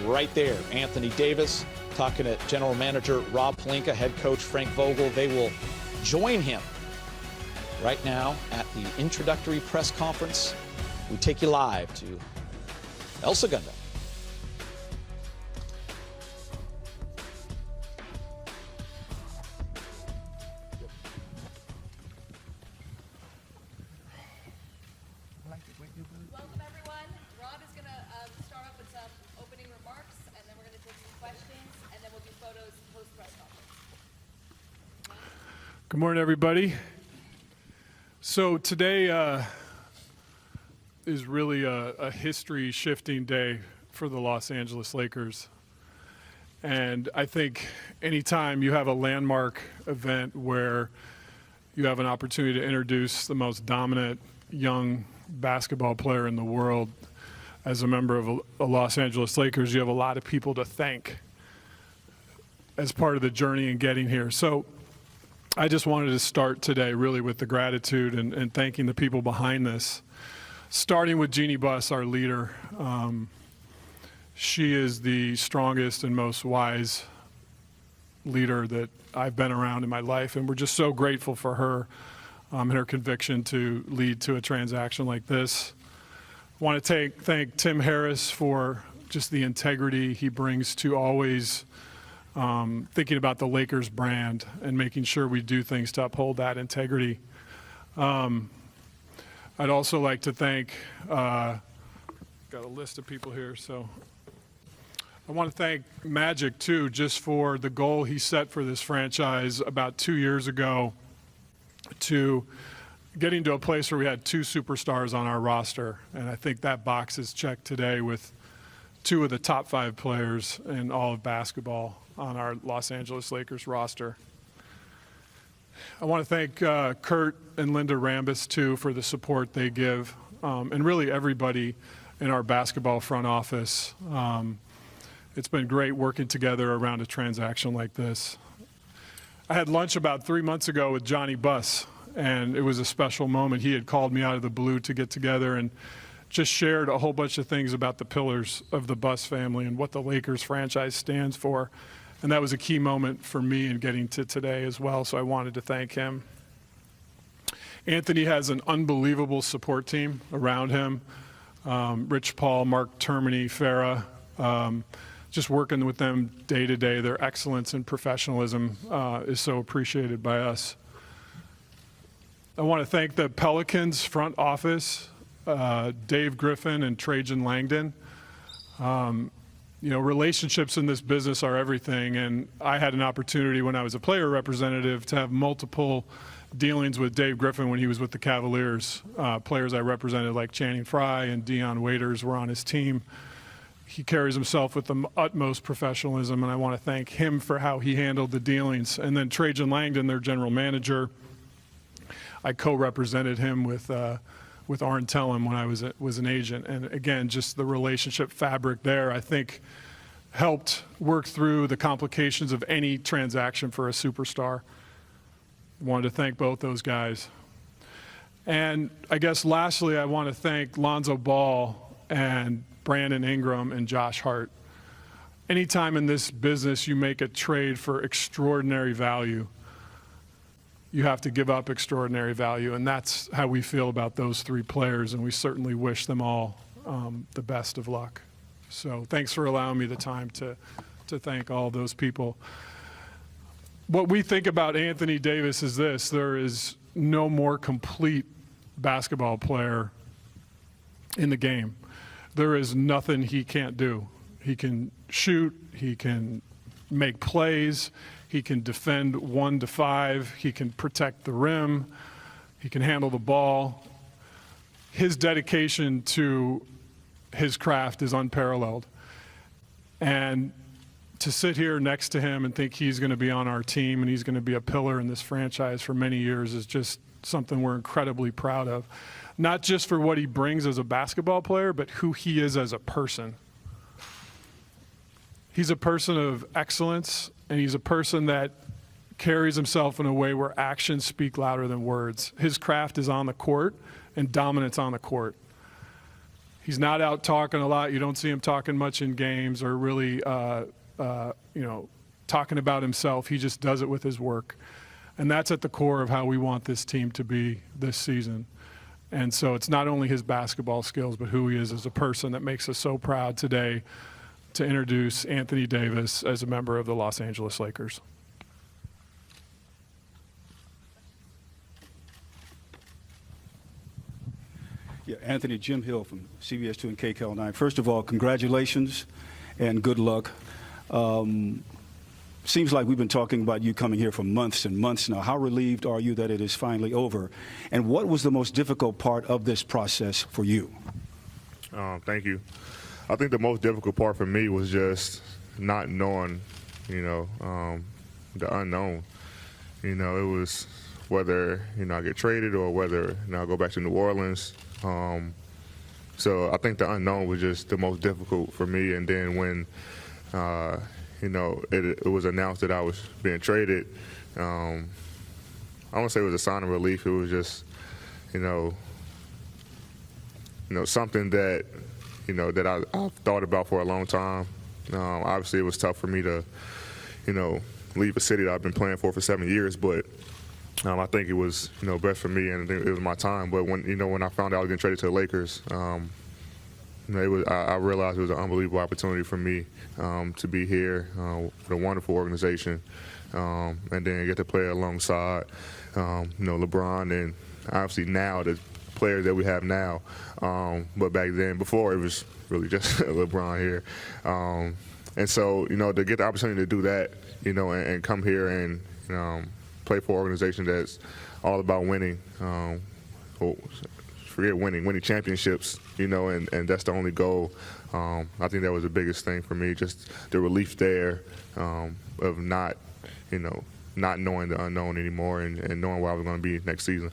right there. Anthony Davis talking to General Manager Rob Pelinka, head coach Frank Vogel. They will join him right now at the introductory press conference. We take you live to El Segundo. Welcome, everyone. Rob is going to start off with some opening remarks, and then we're going to take some questions, and then we'll do photos post-press conference. Good morning, everybody. So today is really a history-shifting day for the Los Angeles Lakers. And I think anytime you have a landmark event where you have an opportunity to introduce the most dominant young basketball player in the world as a member of the Los Angeles Lakers, you have a lot of people to thank as part of the journey in getting here. So I just wanted to start today really with the gratitude and thanking the people behind this, starting with Jeannie Buss, our leader. She is the strongest and most wise leader that I've been around in my life, and we're just so grateful for her and her conviction to lead to a transaction like this. I want to thank Tim Harris for just the integrity he brings to always thinking about the Lakers brand and making sure we do things to uphold that integrity. I'd also like to thank, got a list of people here, so I want to thank Magic too, just for the goal he set for this franchise about 2 years ago, to getting to a place where we had 2 superstars on our roster. And I think that box is checked today with 2 of the top 5 players in all of basketball on our Los Angeles Lakers roster. I want to thank Kurt and Linda Rambis too for the support they give, and really everybody in our basketball front office. It's been great working together around a transaction like this. I had lunch about 3 months ago with Johnny Buss, and it was a special moment. He had called me out of the blue to get together and just shared a whole bunch of things about the pillars of the Buss family and what the Lakers franchise stands for. And that was a key moment for me in getting to today as well, so I wanted to thank him. Anthony has an unbelievable support team around him. Rich Paul, Mark Termini, Farah, just working with them day to day. Their excellence and professionalism is so appreciated by us. I want to thank the Pelicans front office, Dave Griffin and Trajan Langdon. You know, relationships in this business are everything, and I had an opportunity when I was a player representative to have multiple dealings with Dave Griffin when he was with the Cavaliers. Players I represented like Channing Frye and Dion Waiters were on his team. He carries himself with the utmost professionalism, and I want to thank him for how he handled the dealings. And then Trajan Langdon, their general manager, I co-represented him with Arn Tellem when I was an agent. And again, just the relationship fabric there, I think, helped work through the complications of any transaction for a superstar. I wanted to thank both those guys. And I guess lastly, I want to thank Lonzo Ball and Brandon Ingram and Josh Hart. Anytime in this business you make a trade for extraordinary value, you have to give up extraordinary value, and that's how we feel about those 3 players, and we certainly wish them all the best of luck. So thanks for allowing me the time to thank all those people. What we think about Anthony Davis is this: there is no more complete basketball player in the game. There is nothing he can't do. He can shoot, he can make plays, he can defend 1 to 5, he can protect the rim, he can handle the ball. His dedication to his craft is unparalleled. And to sit here next to him and think he's going to be on our team and he's going to be a pillar in this franchise for many years is just something we're incredibly proud of. Not just for what he brings as a basketball player, but who he is as a person. He's a person of excellence, and he's a person that carries himself in a way where actions speak louder than words. His craft is on the court and dominance on the court. he's not out talking a lot. You don't see him talking much in games or really, talking about himself. He just does it with his work. And that's at the core of how we want this team to be this season. And so it's not only his basketball skills, but who he is as a person that makes us so proud today to introduce Anthony Davis as a member of the Los Angeles Lakers. Yeah, Anthony, Jim Hill from CBS 2 and KCAL 9. First of all, congratulations and good luck. Seems like we've been talking about you coming here for months and months now. How relieved are you that it is finally over? And what was the most difficult part of this process for you? Thank you. I think the most difficult part for me was just not knowing, the unknown. It was whether, I get traded or whether, I go back to New Orleans. So I think the unknown was just the most difficult for me. And then when, it was announced that I was being traded, I won't say it was a sign of relief. It was just, something that, that I've thought about for a long time. Obviously, it was tough for me to, leave a city that I've been playing for 7 years, but I think it was, best for me, and I think it was my time. But when I found out I was getting traded to the Lakers, I realized it was an unbelievable opportunity for me to be here with a wonderful organization, and then get to play alongside, LeBron, and obviously now the players that we have now. But back then, before, it was really just LeBron here. And so, to get the opportunity to do that, and come here and play for an organization that's all about winning. Forget winning championships, and that's the only goal. I think that was the biggest thing for me, just the relief there of not knowing the unknown anymore and knowing where I was going to be next season.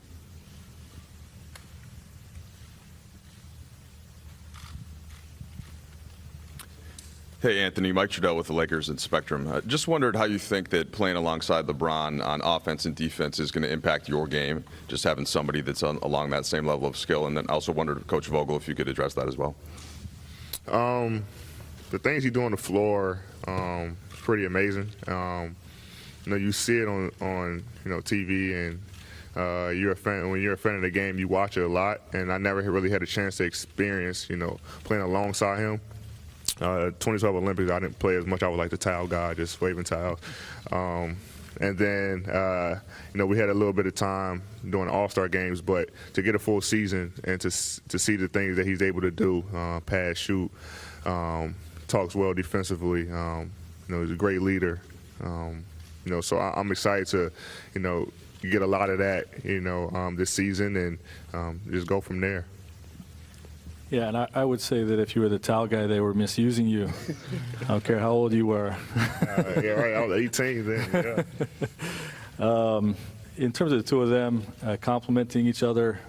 Hey, Anthony, Mike Trudell with the Lakers and Spectrum. Just wondered how you think that playing alongside LeBron on offense and defense is going to impact your game, just having somebody that's along that same level of skill. And then also wondered, Coach Vogel, if you could address that as well. The things he do on the floor is pretty amazing. You see it on TV, and you're a fan. When you're a fan of the game, you watch it a lot. And I never really had a chance to experience, playing alongside him. 2012 Olympics, I didn't play as much. I was like the towel guy, just waving towels. And then, we had a little bit of time during the All-Star games, but to get a full season and to see the things that he's able to do, pass, shoot, talks well defensively, he's a great leader. So I'm excited to, get a lot of that, this season and just go from there. Yeah, and I would say that if you were the towel guy, they were misusing you. I don't care how old you were. Yeah, right. I was 18 then. Yeah. In terms of the two of them complementing each other,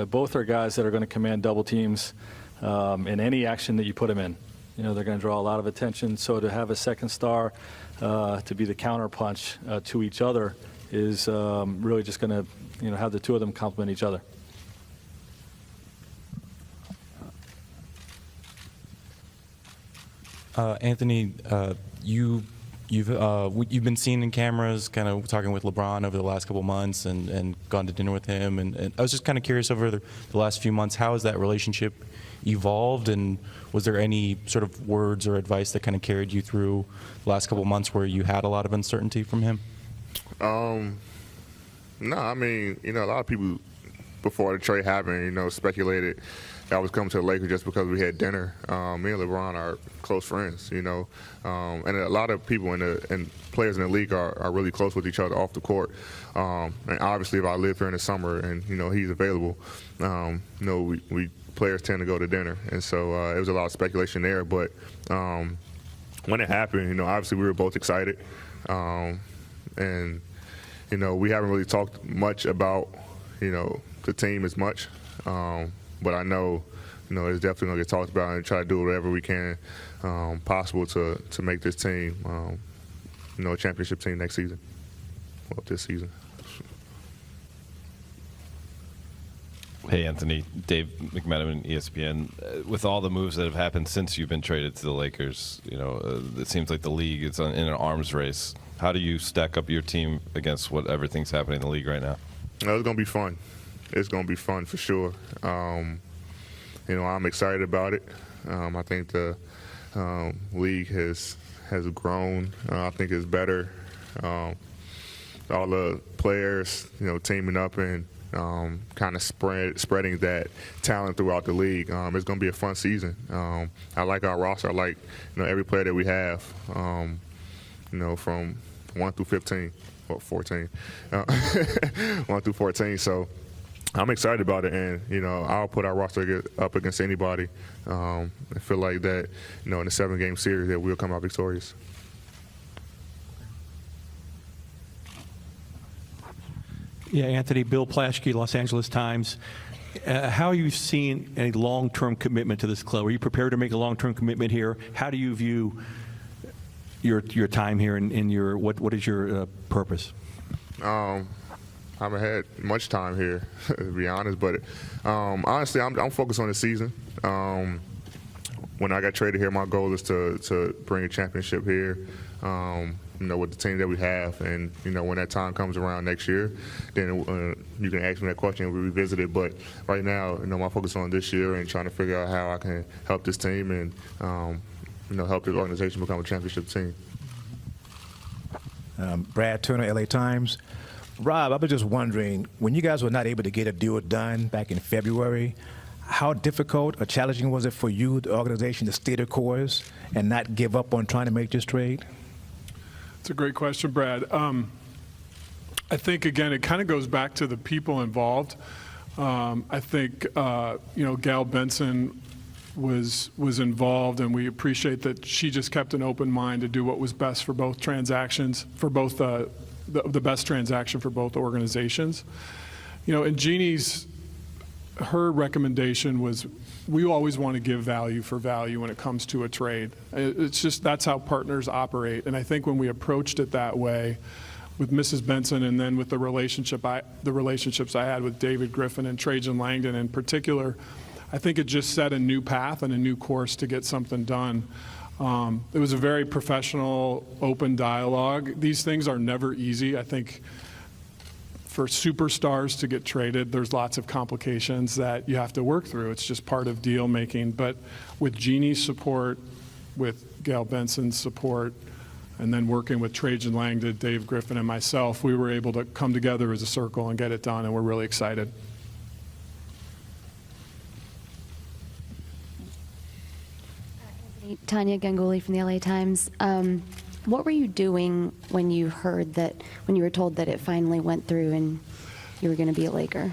both are guys that are going to command double teams in any action that you put them in. They're going to draw a lot of attention. So to have a second star to be the counterpunch to each other is really just going to, have the two of them complement each other. Anthony, you've been seen in cameras, kind of talking with LeBron over the last couple months, and gone to dinner with him. And I was just kind of curious over the last few months, how has that relationship evolved, and was there any sort of words or advice that kind of carried you through the last couple months where you had a lot of uncertainty from him? No, I mean, a lot of people before the trade happened, speculated I was coming to the Lakers just because we had dinner. Me and LeBron are close friends, and a lot of people and players in the league are really close with each other off the court. And obviously, if I live here in the summer and he's available, we players tend to go to dinner, and so it was a lot of speculation there. But when it happened, obviously we were both excited, and we haven't really talked much about the team as much. But I know, it's definitely going to get talked about and try to do whatever we can possible to make this team, a championship team next season. Well, this season. Hey, Anthony. Dave McMenamin, ESPN. With all the moves that have happened since you've been traded to the Lakers, it seems like the league is in an arms race. How do you stack up your team against what everything's happening in the league right now? It's going to be fun. It's going to be fun for sure. I'm excited about it. I think the league has grown. I think it's better. All the players, teaming up and kind of spreading that talent throughout the league. It's going to be a fun season. I like our roster. I like every player that we have. From 1 through 15, well 14, 1 through 14. So I'm excited about it, and I'll put our roster up against anybody. I feel like that, in the 7-game series, that we'll come out victorious. Yeah, Anthony, Bill Plaschke, Los Angeles Times. How are you seeing a long-term commitment to this club? Are you prepared to make a long-term commitment here? How do you view your time here and your what is your purpose? I haven't had much time here, to be honest, but honestly, I'm focused on the season. When I got traded here, my goal is to bring a championship here. With the team that we have, and when that time comes around next year, then you can ask me that question and we revisit it. But right now, my focus on this year and trying to figure out how I can help this team and help this organization become a championship team. Brad Turner, LA Times. Rob, I was just wondering, when you guys were not able to get a deal done back in February, how difficult or challenging was it for you, the organization, to stay the course and not give up on trying to make this trade? It's a great question, Brad. I think, again, it kind of goes back to the people involved. I think, Gail Benson was involved, and we appreciate that she just kept an open mind to do what was best for both transactions, for both the best transaction for both organizations. And Jeannie's, her recommendation was, we always want to give value for value when it comes to a trade. It's just, that's how partners operate. And I think when we approached it that way with Mrs. Benson, and then with the relationships I had with David Griffin and Trajan Langdon in particular, I think it just set a new path and a new course to get something done. It was a very professional, open dialogue. These things are never easy. I think for superstars to get traded, there's lots of complications that you have to work through. It's just part of deal making. But with Jeannie's support, with Gail Benson's support, and then working with Trajan Langdon, Dave Griffin, and myself, we were able to come together as a circle and get it done, and we're really excited. Tanya Ganguly from the LA Times. What were you doing when you were told that it finally went through and you were going to be a Laker?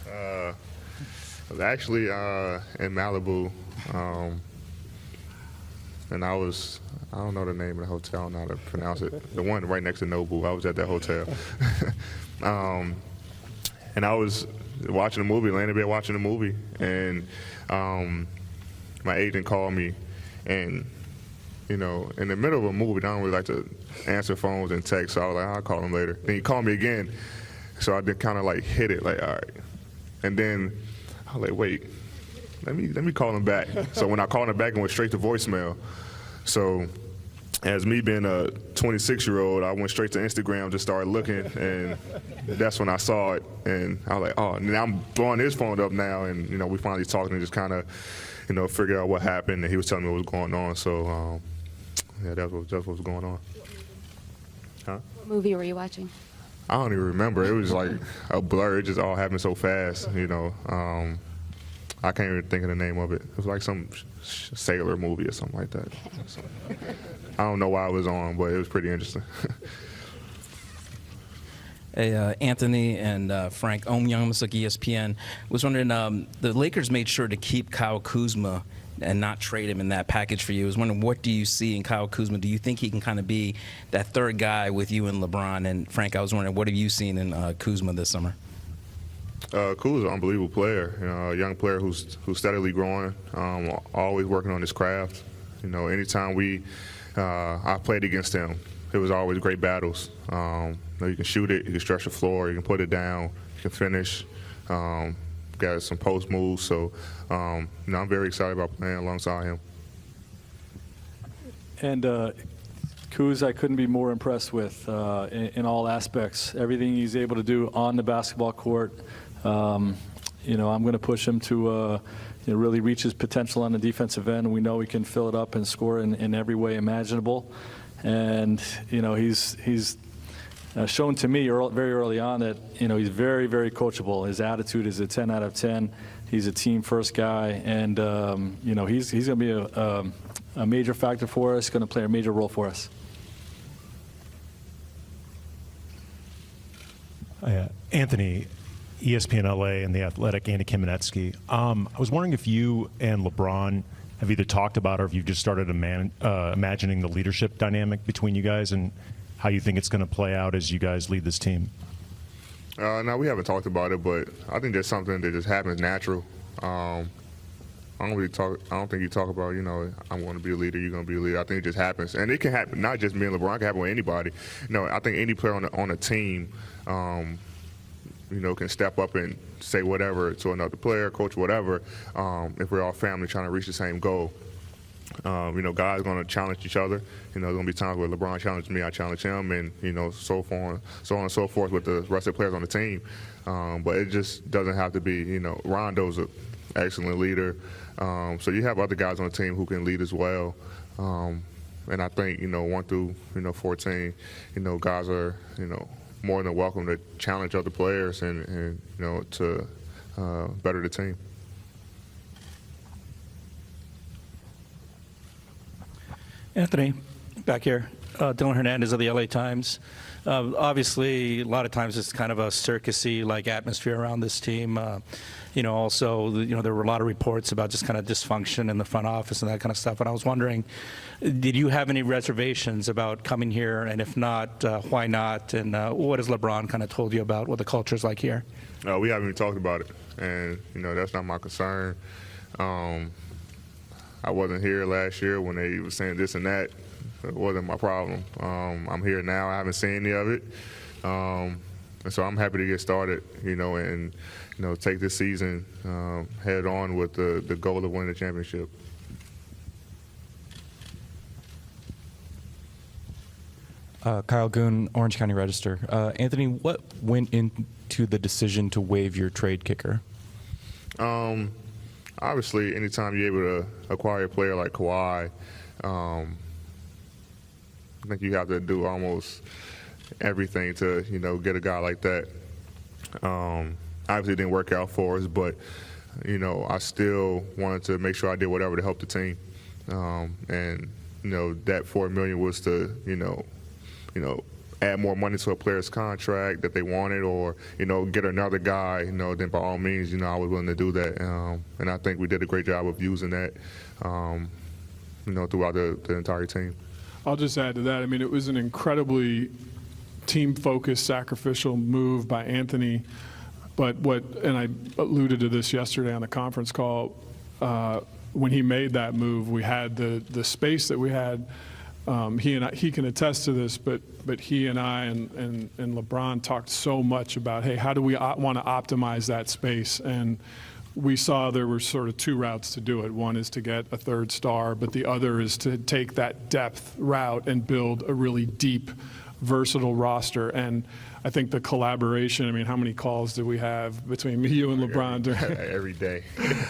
I was actually in Malibu, and I don't know the name of the hotel, I don't know how to pronounce it. The one right next to Nobu, I was at that hotel. And I was watching a movie, laying in bed watching a movie, and my agent called me, and in the middle of a movie, I don't really like to answer phones and text, so I was like, I'll call him later. Then he called me again, so I did kind of like hit it, like, all right. And then I was like, wait, let me call him back. So when I called him back, it went straight to voicemail. So as me being a 26-year-old, I went straight to Instagram, just started looking, and that's when I saw it. And I was like, oh, and now I'm blowing his phone up now, and we finally talked and just kind of, figured out what happened, and he was telling me what was going on. So yeah, that's what was going on. Huh? What movie were you watching? I don't even remember. It was like a blur. It just all happened so fast, I can't even think of the name of it. It was like some sailor movie or something like that. So, I don't know why it was on, but it was pretty interesting. Hey, Anthony and Frank, Om Youngmasuk, ESPN. Was wondering, the Lakers made sure to keep Kyle Kuzma and not trade him in that package for you. I was wondering, what do you see in Kyle Kuzma? Do you think he can kind of be that third guy with you and LeBron? And Frank, I was wondering, what have you seen in Kuzma this summer? Kuzma's an unbelievable player, a young player who's steadily growing, always working on his craft. Anytime I played against him, it was always great battles. You can shoot it, you can stretch the floor, you can put it down, you can finish. got some post moves. So, I'm very excited about playing alongside him. And Kuz, I couldn't be more impressed with in all aspects. Everything he's able to do on the basketball court. I'm going to push him to really reach his potential on the defensive end. We know he can fill it up and score in every way imaginable. And he's shown to me very early on that he's very, very coachable. His attitude is a 10 out of 10. He's a team first guy, and he's going to be a major factor for us. Going to play a major role for us. Anthony, ESPN LA and The Athletic, Andy Kamenetsky. I was wondering if you and LeBron have either talked about or if you've just started imagining the leadership dynamic between you guys and how you think it's going to play out as you guys lead this team. No, we haven't talked about it, but I think that's something that just happens natural. I don't think you talk about, I'm going to be a leader, you're going to be a leader. I think it just happens. And it can happen, not just me and LeBron, it can happen with anybody. I think any player on a team, can step up and say whatever to another player, coach, whatever, if we're all family trying to reach the same goal. Guys are going to challenge each other. There's going to be times where LeBron challenges me, I challenge him, and, so on and so forth with the rest of the players on the team. But it just doesn't have to be, Rondo's an excellent leader. So you have other guys on the team who can lead as well. And I think, 1 through, 14, guys are, more than welcome to challenge other players and to better the team. Anthony, back here. Dylan Hernandez of the LA Times. Obviously, a lot of times it's kind of a circusy-like atmosphere around this team. Also, there were a lot of reports about just kind of dysfunction in the front office and that kind of stuff. And I was wondering, did you have any reservations about coming here? And if not, why not? And what has LeBron kind of told you about what the culture is like here? We haven't even talked about it. And, that's not my concern. I wasn't here last year when they were saying this and that. It wasn't my problem. I'm here now. I haven't seen any of it. And so I'm happy to get started, and, take this season head on with the goal of winning the championship. Kyle Goon, Orange County Register. Anthony, what went into the decision to waive your trade kicker? Obviously, anytime you're able to acquire a player like Kawhi, I think you have to do almost everything to, get a guy like that. Obviously, it didn't work out for us, but, I still wanted to make sure I did whatever to help the team. And, that $4 million was to, add more money to a player's contract that they wanted, or get another guy, then by all means, I was willing to do that, and I think we did a great job of using that, throughout the entire team. I'll just add to that. I mean, it was an incredibly team-focused, sacrificial move by Anthony. But and I alluded to this yesterday on the conference call, when he made that move, we had the space that we had. He can attest to this, but he and I and LeBron talked so much about, hey, how do we want to optimize that space? And we saw there were sort of two routes to do it. One is to get a third star, but the other is to take that depth route and build a really deep, versatile roster. And I think the collaboration, I mean, how many calls did we have between me, you, and LeBron? Every day,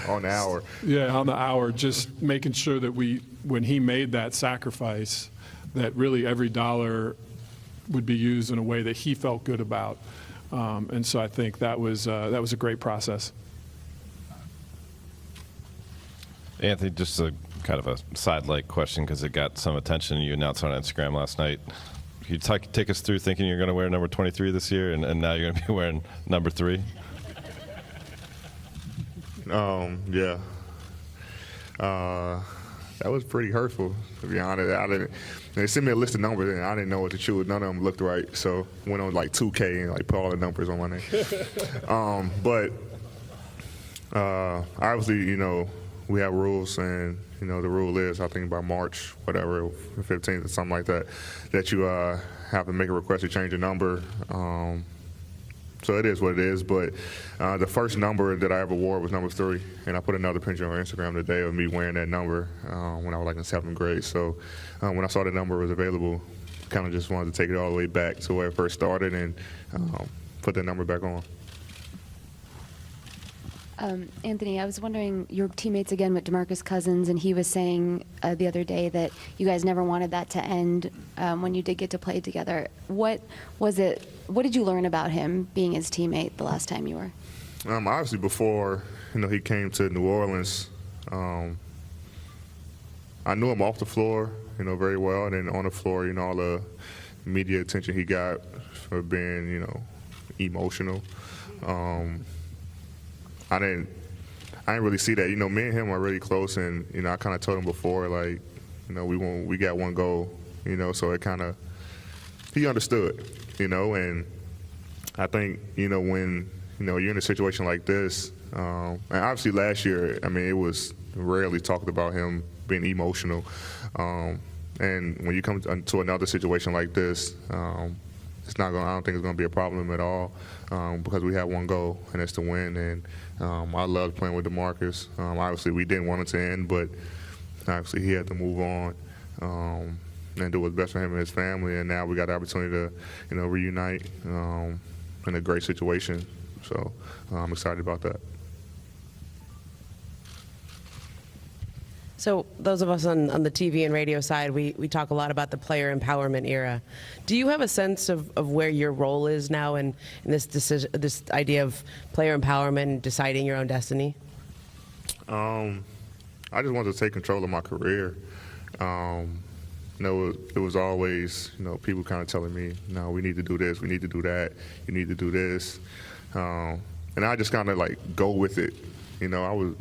on the hour. Yeah, on the hour, just making sure that when he made that sacrifice, that really every dollar would be used in a way that he felt good about. And so I think that was a great process. Anthony, just a kind of a side-like question because it got some attention. You announced on Instagram last night. Can you take us through thinking you're going to wear number 23 this year, and now you're going to be wearing number 3? Yeah. That was pretty hurtful, to be honest. They sent me a list of numbers, and I didn't know what to choose. None of them looked right, so went on like 2K and like put all the numbers on my name. But obviously, we have rules, and the rule is, I think by March, whatever, 15th or something like that, that you have to make a request to change your number. So it is what it is. But the first number that I ever wore was number 3, and I put another picture on Instagram today of me wearing that number when I was like in 7th grade. So when I saw the number was available, kind of just wanted to take it all the way back to where it first started and put that number back on. Anthony, I was wondering, your teammates again with DeMarcus Cousins, and he was saying the other day that you guys never wanted that to end when you did get to play together. What was it? What did you learn about him being his teammate the last time you were? Obviously, before he came to New Orleans, I knew him off the floor, very well, and then on the floor, all the media attention he got for being, emotional. I didn't really see that. Me and him are really close, and I kind of told him before, like, we got one goal, so it kind of, he understood, and I think when you're in a situation like this, and obviously last year, it was rarely talked about him being emotional, and when you come to another situation like this, it's not going. I don't think it's going to be a problem at all because we have one goal, and it's to win. And I loved playing with DeMarcus. Obviously, we didn't want it to end, but obviously he had to move on and do what's best for him and his family. And now we got the opportunity to, reunite in a great situation. So I'm excited about that. So those of us on the TV and radio side, we talk a lot about the player empowerment era. Do you have a sense of where your role is now in this decision, this idea of player empowerment and deciding your own destiny? I just wanted to take control of my career. It was always, people kind of telling me, no, we need to do this, we need to do that, you need to do this. And I just kind of go with it. I was,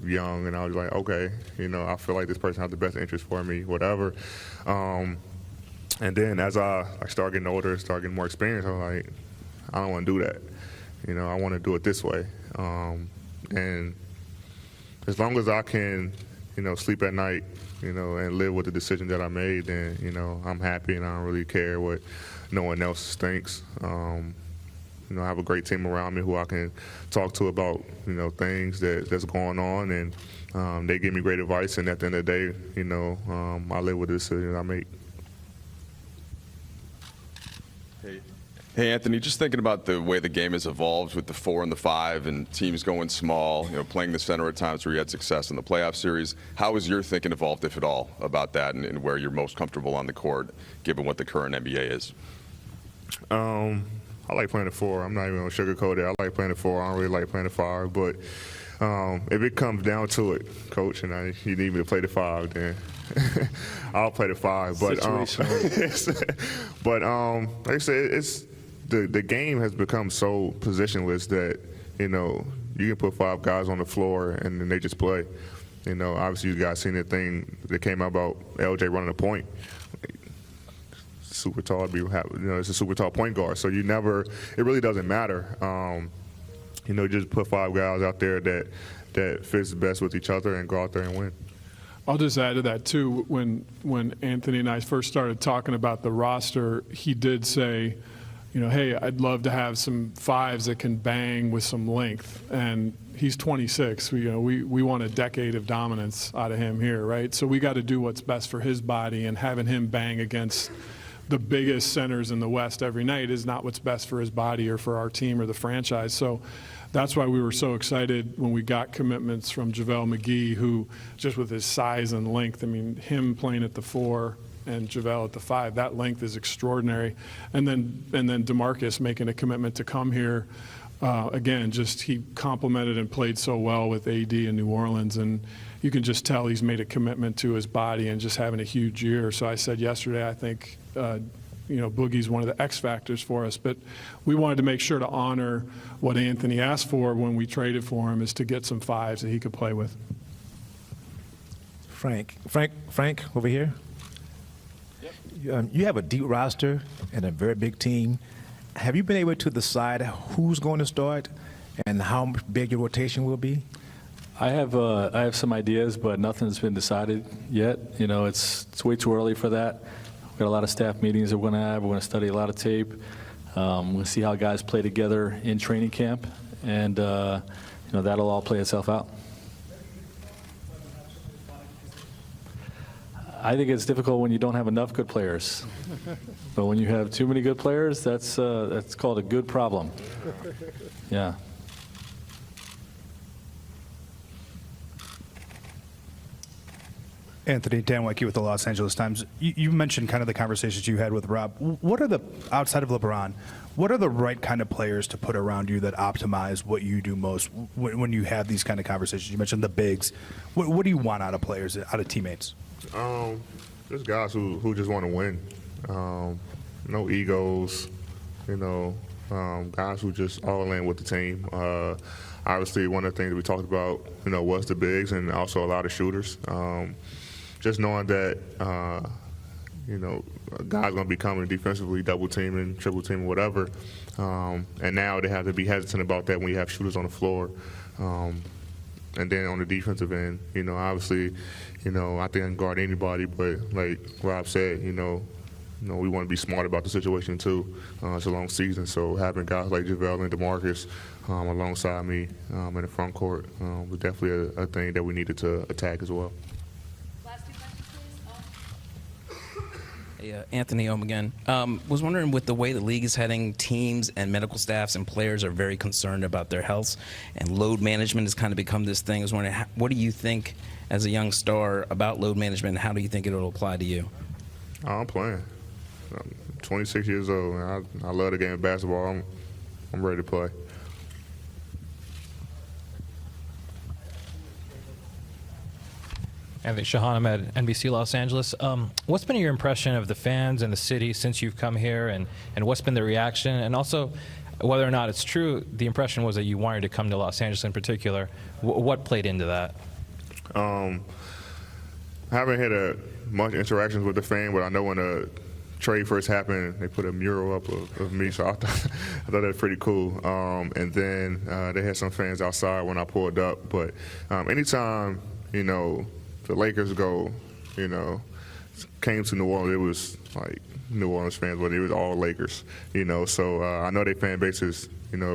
young, and I was like, okay, I feel like this person has the best interest for me, whatever. And then as I started getting older, started getting more experience, I was like, I don't want to do that. I want to do it this way. And as long as I can, sleep at night, and live with the decision that I made, then, I'm happy and I don't really care what no one else thinks. I have a great team around me who I can talk to about, things that's going on, and they give me great advice. And at the end of the day, I live with the decision I make. Hey, Anthony, just thinking about the way the game has evolved with the 4 and the 5 and teams going small, playing the center at times where you had success in the playoff series. How has your thinking evolved, if at all, about that and where you're most comfortable on the court, given what the current NBA is? I like playing the 4. I'm not even going to sugarcoat it. I like playing the 4. I don't really like playing the 5. But if it comes down to it, Coach, and you need me to play the 5, then I'll play the 5. But like I said, it's the game has become so positionless that you can put 5 guys on the floor and then they just play. Obviously you guys seen the thing that came out about LJ running a point. Super tall, it's a super tall point guard. So it really doesn't matter. Just put 5 guys out there that fits best with each other and go out there and win. I'll just add to that too. When Anthony and I first started talking about the roster, he did say, hey, I'd love to have some 5s that can bang with some length. And he's 26. We want a decade of dominance out of him here, right? So we got to do what's best for his body, and having him bang against the biggest centers in the West every night is not what's best for his body or for our team or the franchise. So that's why we were so excited when we got commitments from JaVale McGee, who just with his size and length, him playing at the 4 and JaVale at the 5, that length is extraordinary. And then DeMarcus making a commitment to come here. Again, he complimented and played so well with AD in New Orleans, and you can just tell he's made a commitment to his body and just having a huge year. So I said yesterday, I think, Boogie's one of the X factors for us, but we wanted to make sure to honor what Anthony asked for when we traded for him, is to get some 5s that he could play with. Frank, over here. Yep. You have a deep roster and a very big team. Have you been able to decide who's going to start and how big your rotation will be? I have some ideas, but nothing's been decided yet. It's way too early for that. We've got a lot of staff meetings that we're going to have. We're going to study a lot of tape. We'll see how guys play together in training camp, and that'll all play itself out. I think it's difficult when you don't have enough good players. But when you have too many good players, that's called a good problem. Yeah. Anthony, Dan Wecke with the Los Angeles Times. You mentioned kind of the conversations you had with Rob. What are the, outside of LeBron, what are the right kind of players to put around you that optimize what you do most when you have these kind of conversations? You mentioned the bigs. What do you want out of players, out of teammates? There's guys who just want to win. No egos, guys who just all in with the team. Obviously, one of the things that we talked about, was the bigs and also a lot of shooters. Just knowing that, guys going to be coming defensively, double teaming, triple teaming, whatever. And now they have to be hesitant about that when you have shooters on the floor. And then on the defensive end, obviously, I think I can guard anybody, but like Rob said, we want to be smart about the situation too. It's a long season, so having guys like JaVale and DeMarcus alongside me in the front court was definitely a thing that we needed to attack as well. Last two questions, please. Hey, Anthony Ohm again. Was wondering, with the way the league is heading, teams and medical staffs and players are very concerned about their health, and load management has kind of become this thing. I was wondering, what do you think as a young star about load management, and how do you think it will apply to you? I'm playing. I'm 26 years old, and I love the game of basketball. I'm ready to play. Anthony Shahan Ahmed, NBC Los Angeles. What's been your impression of the fans and the city since you've come here, and what's been the reaction? And also, whether or not it's true, the impression was that you wanted to come to Los Angeles in particular. What played into that? I haven't had much interactions with the fan, but I know when the trade first happened, they put a mural up of me, so I thought that was pretty cool. And then they had some fans outside when I pulled up. But anytime, the Lakers came to New Orleans, it was like New Orleans fans, but it was all Lakers, So I know their fan base is,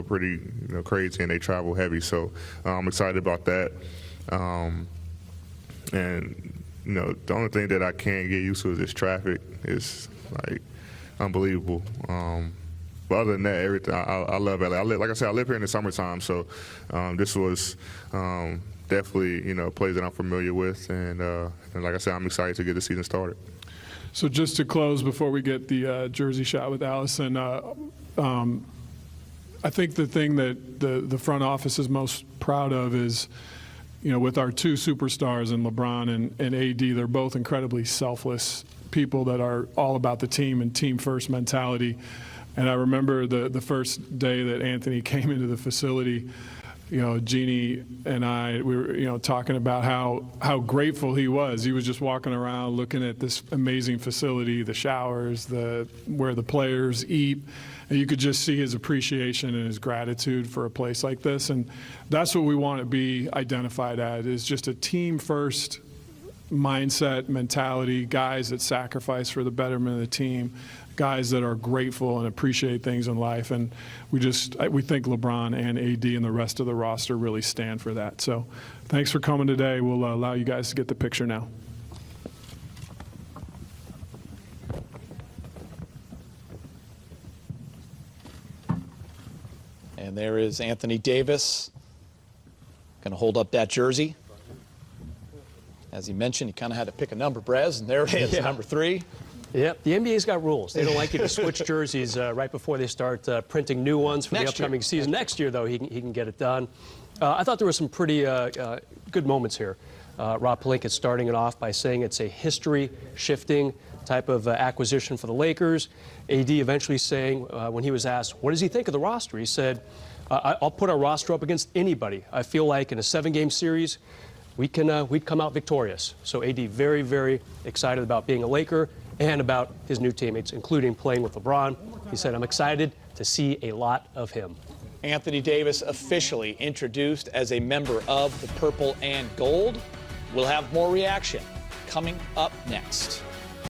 pretty crazy, and they travel heavy. So I'm excited about that. And the only thing that I can't get used to is this traffic. It's like unbelievable. But other than that, everything, I love LA. Like I said, I live here in the summertime, so this was definitely a place that I'm familiar with, and like I said, I'm excited to get the season started. So just to close before we get the jersey shot with Allison, I think the thing that the front office is most proud of is, with our two superstars in LeBron and AD, they're both incredibly selfless people that are all about the team and team first mentality. And I remember the first day that Anthony came into the facility, Jeannie and I, we were, talking about how grateful he was. He was just walking around looking at this amazing facility, the showers, where the players eat, and you could just see his appreciation and his gratitude for a place like this. And that's what we want to be identified as, is just a team first mindset, mentality, guys that sacrifice for the betterment of the team, guys that are grateful and appreciate things in life. And we think LeBron and AD and the rest of the roster really stand for that. So thanks for coming today. We'll allow you guys to get the picture now. And there is Anthony Davis going to hold up that jersey. As he mentioned, he kind of had to pick a number, Brez, and there it is, number 3. Yep, the NBA's got rules. They don't like you to switch jerseys right before they start printing new ones for the upcoming season. Next year, though, he can get it done. I thought there were some pretty good moments here. Rob Pelinka starting it off by saying it's a history-shifting type of acquisition for the Lakers. AD eventually saying, when he was asked, what does he think of the roster? He said, I'll put our roster up against anybody. I feel like in a 7-game series, we'd come out victorious. So AD very, very excited about being a Laker and about his new teammates, including playing with LeBron. He said, I'm excited to see a lot of him. Anthony Davis officially introduced as a member of the Purple and Gold. We'll have more reaction coming up next.